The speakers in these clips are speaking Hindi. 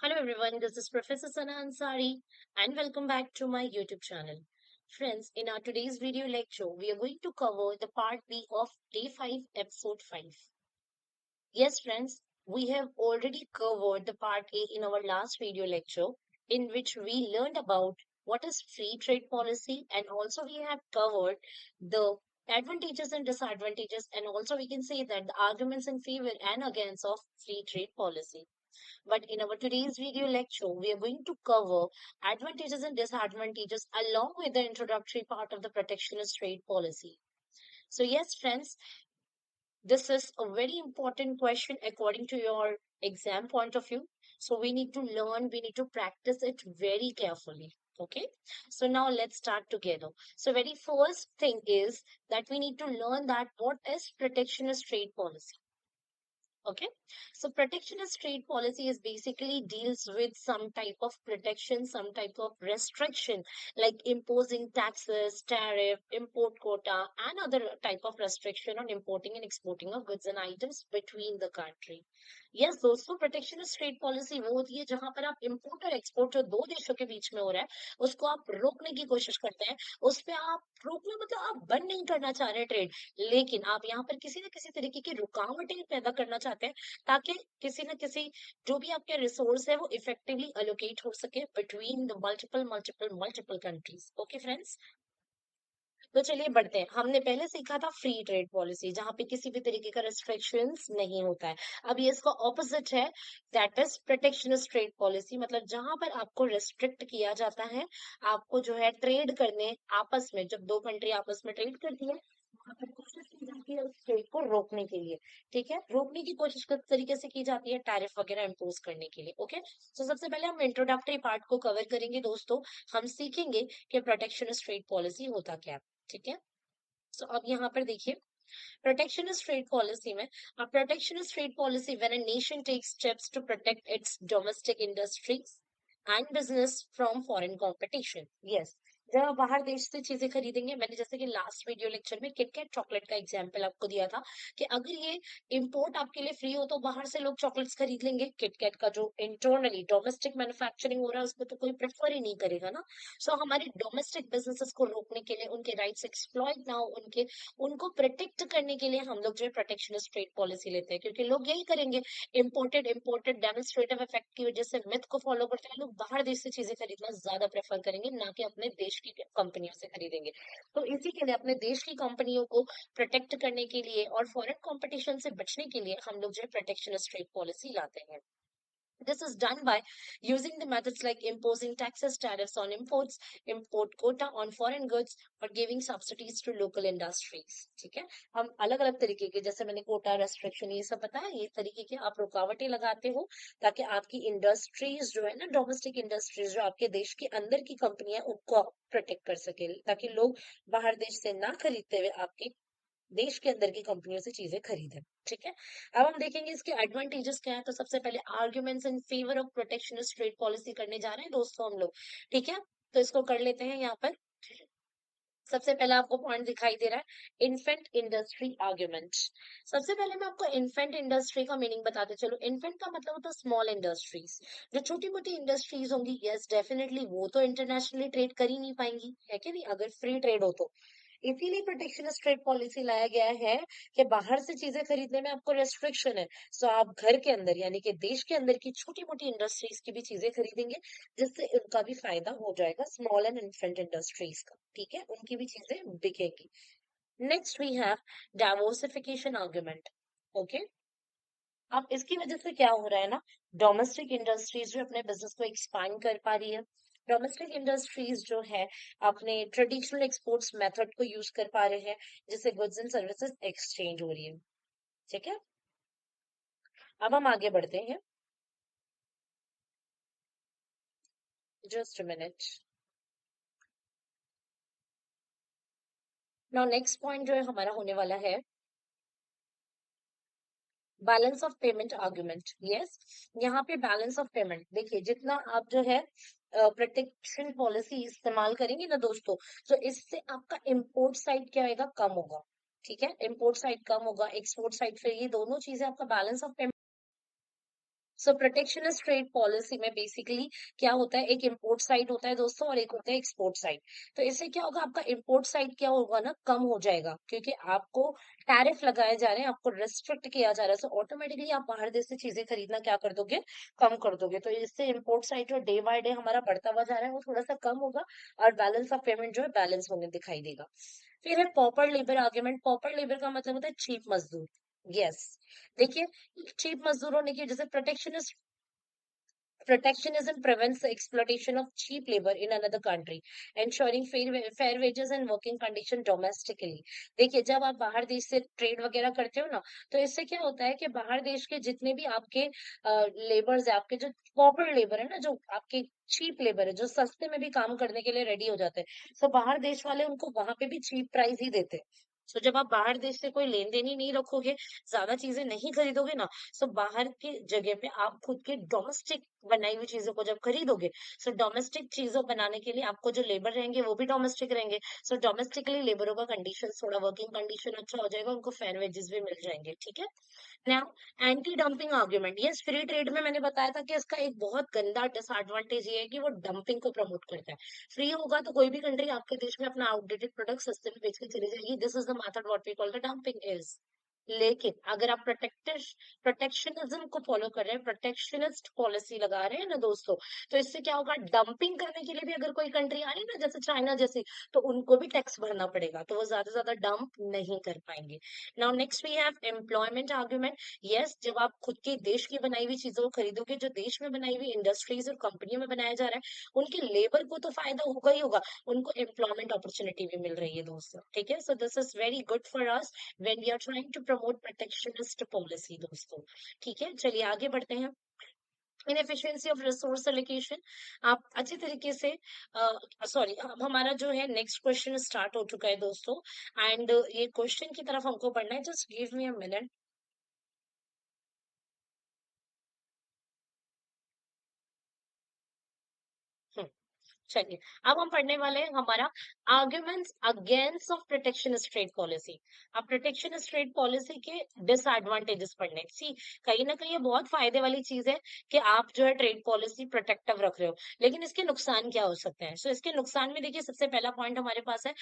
Hello everyone, this is Professor Sana Ansari and welcome back to my YouTube channel. Friends, in our today's video lecture, we are going to cover the part B of day 5, episode 5. Yes, friends, we have already covered the part A in our last video lecture in which we learned about what is free trade policy and also we have covered the advantages and disadvantages and also we can say that the arguments in favor and against of free trade policy. But in our today's video lecture, we are going to cover advantages and disadvantages along with the introductory part of the protectionist trade policy. So yes, friends, this is a very important question according to your exam point of view. So we need to learn, we need to practice it very carefully. Okay, so now let's start together. So very first thing is that we need to learn that what is protectionist trade policy. Okay, so protectionist trade policy is basically deals with some type of protection, some type of restriction, like imposing taxes, tariff, import quota, and other type of restriction on importing and exporting of goods and items between the country. Yes दोस्तों, प्रोटेक्शनिस्ट ट्रेड पॉलिसी वो होती है जहां पर आप इंपोर्ट और एक्सपोर्ट जो दो देशों के बीच में हो रहा है उसको आप रोकने की कोशिश करते हैं। उस पे आप रोकना मतलब आप बंद नहीं करना चाह रहे ट्रेड, लेकिन आप यहाँ पर किसी न किसी तरीके की रुकावटें पैदा करना चाहते हैं ताकि किसी न किसी जो भी आपके रिसोर्स है वो इफेक्टिवली अलोकेट हो सके between the multiple multiple multiple countries. Okay friends, तो चलिए बढ़ते हैं। हमने पहले सीखा था फ्री ट्रेड पॉलिसी जहां पे किसी भी तरीके का रेस्ट्रिक्शंस नहीं होता है। अब ये इसका ऑपोजिट है, that is protectionist trade policy, मतलब जहां पर आपको रेस्ट्रिक्ट किया जाता है, आपको जो है ट्रेड करने आपस में, जब दो कंट्री आपस में ट्रेड करती है वहां पर कोशिश की जाती है उस ट्रेड को रोकने के लिए। ठीक है, रोकने की कोशिश किस तरीके से की जाती है? टैरिफ वगैरह इम्पोज करने के लिए। ओके, तो सबसे पहले हम इंट्रोडक्टरी पार्ट को कवर करेंगे दोस्तों। हम सीखेंगे कि प्रोटेक्शनिस्ट ट्रेड पॉलिसी होता क्या है। ठीक है, सो अब यहाँ पर देखिए, protectionist trade policy में, a protectionist trade policy when a nation takes steps to protect its domestic industries and business from foreign competition. Yes, जब आप बाहर देश से चीजें खरीदेंगे, मैंने जैसे कि लास्ट वीडियो लेक्चर में किटकैट चॉकलेट का एग्जांपल आपको दिया था कि अगर ये इंपोर्ट आपके लिए फ्री हो तो बाहर से लोग चॉकलेट्स खरीद लेंगे। किटकैट का जो इंटरनली डोमेस्टिक मैन्युफैक्चरिंग हो रहा है उसको तो कोई प्रेफर ही नहीं करेगा ना। सो हमारे डोमेस्टिक बिजनेसेस को रोकने के लिए, उनके राइट्स एक्सप्लॉइट ना हो, उनके उनको प्रोटेक्ट करने के लिए हम लोग जो है प्रोटेक्शनिस्ट ट्रेड पॉलिसी लेते हैं, क्योंकि लोग यही करेंगे। इम्पोर्टेड डेमोन्स्ट्रेटिव इफेक्ट की वजह से मिथ को फॉलो करते हैं लोग, बाहर देश से चीजें खरीदना ज्यादा प्रेफर करेंगे ना कि अपने देश की कंपनियों से खरीदेंगे। तो इसी के लिए अपने देश की कंपनियों को प्रोटेक्ट करने के लिए और फॉरेन कंपटीशन से बचने के लिए हम लोग जो है प्रोटेक्शनिस्ट ट्रेड पॉलिसी लाते हैं। This is done by using the methods like imposing taxes, tariffs on imports, import quota on foreign goods, or giving subsidies to local industries. ठीक है, हम अलग अलग तरीके के, जैसे मैंने कोटा रेस्ट्रिक्शन ये सब बताया, ये तरीके के आप रुकावटें लगाते हो ताकि आपकी इंडस्ट्रीज जो है ना, डोमेस्टिक इंडस्ट्रीज जो आपके देश के अंदर की कंपनियां, उनको आप प्रोटेक्ट कर सके ताकि लोग बाहर देश से ना खरीदते हुए आपके देश के अंदर की कंपनियों से चीजें खरीदें। ठीक है, अब हम देखेंगे इसके एडवांटेजेस क्या है। तो सबसे पहले arguments in favour of protectionist trade policy करने जा रहे हैं दोस्तों हम लोग। ठीक है, तो इसको कर लेते हैं यहाँ पर। सबसे पहला आपको पॉइंट दिखाई दे रहा है, इन्फेंट इंडस्ट्री आर्ग्यूमेंट। सबसे पहले मैं आपको इन्फेंट इंडस्ट्री का मीनिंग बताते चलो। इन्फेंट का मतलब होता है स्मॉल इंडस्ट्रीज, जो छोटी मोटी इंडस्ट्रीज होंगी। यस डेफिनेटली वो तो इंटरनेशनली ट्रेड कर ही नहीं पाएंगी, है कि नहीं, अगर फ्री ट्रेड हो तो। इसीलिए प्रोटेक्शनिस्ट ट्रेड पॉलिसी लाया गया है कि बाहर से चीजें खरीदने में आपको रेस्ट्रिक्शन है, सो आप घर के अंदर यानी कि देश के अंदर की छोटी मोटी इंडस्ट्रीज की भी चीजें खरीदेंगे जिससे उनका भी फायदा हो जाएगा, स्मॉल एंड इन्फेंट इंडस्ट्रीज का। ठीक है, उनकी भी चीजें बिकेंगी। Next we have diversification argument. Okay, अब इसकी वजह से क्या हो रहा है ना, डोमेस्टिक इंडस्ट्रीज जो अपने बिजनेस को एक्सपांड कर पा रही है, डोमेस्टिक इंडस्ट्रीज जो है अपने ट्रेडिशनल एक्सपोर्ट्स मेथड को यूज कर पा रहे हैं, जिससे गुड्स एंड सर्विसेज एक्सचेंज हो रही है। ठीक है, अब हम आगे बढ़ते हैं, just minute. Now next point जो है हमारा होने वाला है balance of payment argument. Yes, यहाँ पे बैलेंस ऑफ पेमेंट देखिए, जितना आप जो है प्रोटेक्शन पॉलिसी इस्तेमाल करेंगे ना दोस्तों, तो इससे आपका इम्पोर्ट साइड क्या होगा, कम होगा। ठीक है, इम्पोर्ट साइड कम होगा, एक्सपोर्ट साइड, फिर ये दोनों चीजें आपका balance of payment so protectionist trade policy में बेसिकली क्या होता है, एक इम्पोर्ट साइड होता है दोस्तों और एक होता है एक्सपोर्ट साइड। तो इससे क्या होगा, आपका इम्पोर्ट साइड क्या होगा ना, कम हो जाएगा, क्योंकि आपको टैरिफ लगाए जा रहे हैं, आपको रेस्ट्रिक्ट किया जा रहा है। सो ऑटोमेटिकली आप बाहर देश से चीजें खरीदना क्या कर दोगे, कम कर दोगे। तो इससे इम्पोर्ट साइड जो डे बाय डे हमारा बढ़ता हुआ जा रहा है वो थोड़ा सा कम होगा, और बैलेंस ऑफ पेमेंट जो है बैलेंस होने दिखाई देगा। फिर है pauper labour argument. Pauper labour का मतलब होता है चीप मजदूर। यस, देखिए, चीप मजदूरों ने की, जैसे protectionist protectionism prevents the exploitation of cheap labor in another country, ensuring fair wages and working condition domestically। देखिए, जब आप बाहर देश से ट्रेड वगैरह करते हो ना, तो इससे क्या होता है कि बाहर देश के जितने भी आपके लेबर्स है, आपके जो पॉपुलर लेबर है ना, जो आपके चीप लेबर है, जो सस्ते में भी काम करने के लिए रेडी हो जाते हैं, तो बाहर देश वाले उनको वहां पे भी चीप प्राइस ही देते हैं। तो जब आप बाहर देश से कोई लेन देन ही नहीं रखोगे, ज्यादा चीजें नहीं खरीदोगे ना, सो बाहर की जगह पे आप खुद के डोमेस्टिक बनाई हुई चीजों को जब खरीदोगे, सो डोमेस्टिक चीजों बनाने के लिए आपको जो लेबर रहेंगे वो भी डोमेस्टिक रहेंगे। सो डोमेस्टिकली लेबरों का कंडीशन, थोड़ा वर्किंग कंडीशन अच्छा हो जाएगा, उनको फेयर वेजेस भी मिल जाएंगे। ठीक है। Now, anti dumping argument. Yes, free trade में मैंने बताया था कि इसका एक बहुत गंदा डिसएडवांटेज ये है कि वो डंपिंग को प्रमोट करता है। फ्री होगा तो कोई भी कंट्री आपके देश में अपना आउटडेटेड प्रोडक्ट सस्ते में बेच के चली जाएगी। This is the method what we call the dumping is. लेकिन अगर आप प्रोटेक्शनिज्म को फॉलो कर रहे हैं, प्रोटेक्शनिस्ट पॉलिसी लगा रहे हैं ना दोस्तों, तो इससे क्या होगा, डंपिंग करने के लिए भी अगर कोई कंट्री आ रही है ना, जैसे चाइना जैसी, तो उनको भी टैक्स भरना पड़ेगा, तो वो ज्यादा से ज्यादा डंप नहीं कर पाएंगे। Now next we have employment argument. Yes, जब आप खुद के देश की बनाई हुई चीजों को खरीदोगे, जो देश में बनाई हुई इंडस्ट्रीज और कंपनियों में बनाया जा रहा है, उनके लेबर को तो फायदा होगा ही होगा, उनको एम्प्लॉयमेंट अपॉर्चुनिटी भी मिल रही है दोस्तों। ठीक है, so this is very good for us when we are trying to promote protectionist policy दोस्तों। ठीक है, चलिए आगे बढ़ते हैं। Inefficiency of resource allocation. आप अच्छे तरीके से, सॉरी, अब हमारा जो है नेक्स्ट क्वेश्चन स्टार्ट हो चुका है दोस्तों, एंड ये क्वेश्चन की तरफ हमको पढ़ना है। Just give me a minute. चलिए, अब हम पढ़ने वाले हैं हमारा arguments against of protectionist trade policy. अब प्रोटेक्शनिस्ट ट्रेड पॉलिसी के डिसएडवांटेजेस पढ़ने, सी, कहीं ना कहीं ये बहुत फायदे वाली चीज है कि आप जो है ट्रेड पॉलिसी प्रोटेक्टिव रख रहे हो, लेकिन इसके नुकसान क्या हो सकते हैं। सो इसके नुकसान में देखिए, सबसे पहला पॉइंट हमारे पास है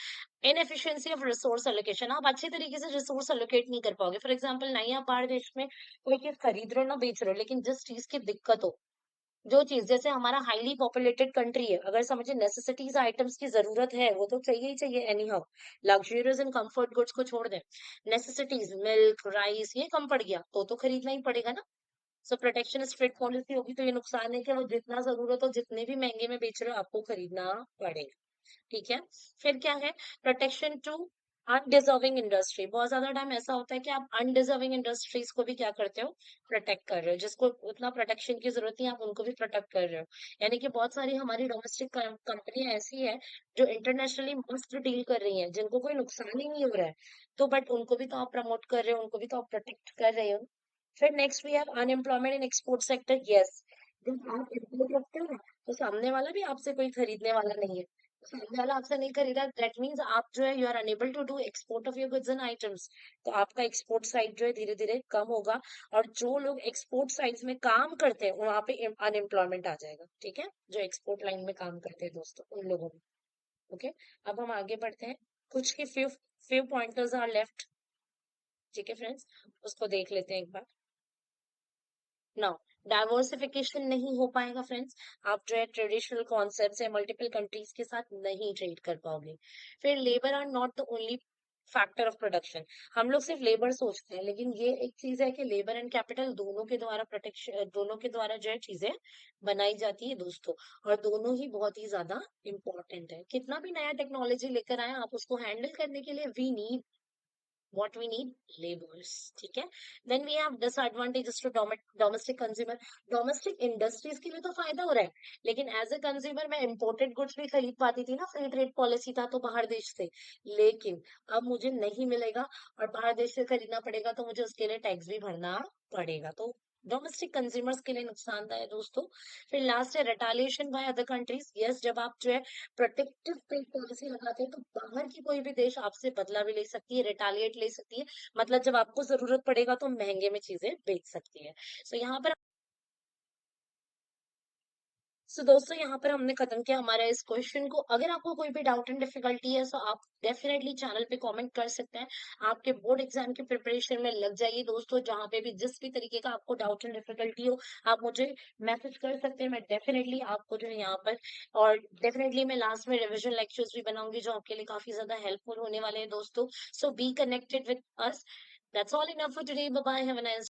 इनएफिशिएंसी ऑफ रिसोर्स एलोकेशन। आप अच्छे तरीके से रिसोर्स एलोकेट नहीं कर पाओगे। फॉर एग्जाम्पल, नहीं आप बाहर देश में कोई चीज खरीद रहे हो ना बेच रहे हो, लेकिन जिस चीज की दिक्कत हो, जो चीज, जैसे हमारा हाईली पॉपुलेटेड कंट्री है, अगर समझे नेसेसिटीज आइटम्स की जरूरत है, वो तो चाहिए ही चाहिए any how, luxurious and comfort goods को छोड़ दें, नेसेसिटीज मिल्क राइस ये कम पड़ गया तो खरीदना ही पड़ेगा ना। सो प्रोटेक्शन स्ट्रिक्ट पॉलिसी होगी तो ये नुकसान है कि वो जितना जरूरत हो, जितने भी महंगे में बेच रहे हो, आपको खरीदना पड़ेगा। ठीक है। फिर क्या है, प्रोटेक्शन टू अनडिजर्विंग इंडस्ट्री। बहुत ज्यादा टाइम ऐसा होता है कि आप अनडिजर्विंग इंडस्ट्रीज को भी क्या करते हो, प्रोटेक्ट कर रहे हो, जिसको उतना प्रोटेक्शन की जरूरत नहीं, आप उनको भी प्रोटेक्ट कर रहे हो। यानी कि बहुत सारी हमारी डोमेस्टिक कंपनियां ऐसी है जो इंटरनेशनली मस्त डील कर रही हैं, जिनको कोई नुकसान ही नहीं हो रहा है, तो बट उनको भी तो आप प्रमोट कर रहे हो, उनको भी तो आप प्रोटेक्ट कर रहे हो। फिर next we have unemployment in export sector. Yes, जब आप एक्सपोर्ट रखते हो ना, तो सामने वाला भी आपसे कोई खरीदने वाला नहीं है, सामने वाला आपसे नहीं खरीदा, दैट मीन्स आप जो है you are enable to do export of your goods and items. तो आपका एक्सपोर्ट साइड जो है धीरे धीरे कम होगा, और जो लोग एक्सपोर्ट साइड्स में काम करते हैं वहां पे अनएम्प्लॉयमेंट आ जाएगा। ठीक है, जो एक्सपोर्ट लाइन में काम करते हैं दोस्तों, उन लोगों में। ओके, अब हम आगे बढ़ते हैं। कुछ के few few pointers are left. ठीक है फ्रेंड्स, उसको देख लेते हैं एक बार। नाउ, डाइवर्सिफिकेशन नहीं हो पाएगा फ्रेंड्स, आप जो है ट्रेडिशनल कॉन्सेप्ट से मल्टीपल कंट्रीज के साथ नहीं ट्रेड कर पाओगे। फिर labour are not the only factor of production. हम लोग सिर्फ लेबर सोचते हैं, लेकिन ये एक चीज है कि लेबर एंड कैपिटल दोनों के द्वारा प्रोटेक्शन, दोनों के द्वारा जो है चीजें बनाई जाती है दोस्तों, और दोनों ही बहुत ही ज्यादा इंपॉर्टेंट है। कितना भी नया टेक्नोलॉजी लेकर आए, आप उसको हैंडल करने के लिए we need what we need, laborers। ठीक है। then we have disadvantages to domestic consumer। domestic industries के लिए तो फायदा हो रहा है, लेकिन एज ए कंज्यूमर मैं इंपोर्टेड गुड्स भी खरीद पाती थी ना, फ्री ट्रेड पॉलिसी था तो बाहर देश से, लेकिन अब मुझे नहीं मिलेगा, और बाहर देश से खरीदना पड़ेगा, तो मुझे उसके लिए टैक्स भी भरना पड़ेगा, तो डोमेस्टिक कंज्यूमर्स के लिए नुकसानदायक है दोस्तों। फिर लास्ट है retaliation by other countries. Yes, जब आप जो है प्रोटेक्टिव ट्रेड पॉलिसी लगाते हैं, तो बाहर की कोई भी देश आपसे बदला भी ले सकती है, रिटालिएट ले सकती है, मतलब जब आपको जरूरत पड़ेगा तो महंगे में चीजें बेच सकती है। सो यहाँ पर सो दोस्तों यहाँ पर हमने खत्म किया हमारा इस क्वेश्चन को। अगर आपको कोई भी डाउट एंड डिफिकल्टी है तो आप डेफिनेटली चैनल पे कमेंट कर सकते हैं। आपके बोर्ड एग्जाम की प्रिपरेशन में लग जाइए दोस्तों। जहाँ पे भी जिस भी तरीके का आपको डाउट एंड डिफिकल्टी हो, आप मुझे मैसेज कर सकते हैं। मैं डेफिनेटली आपको जो है यहाँ पर, और डेफिनेटली मैं लास्ट में रिविजन लेक्चर्स भी बनाऊंगी जो आपके लिए काफी ज्यादा हेल्पफुल होने वाले हैं दोस्तों। So be connected with us. That's all enough for today. Bye bye, have a nice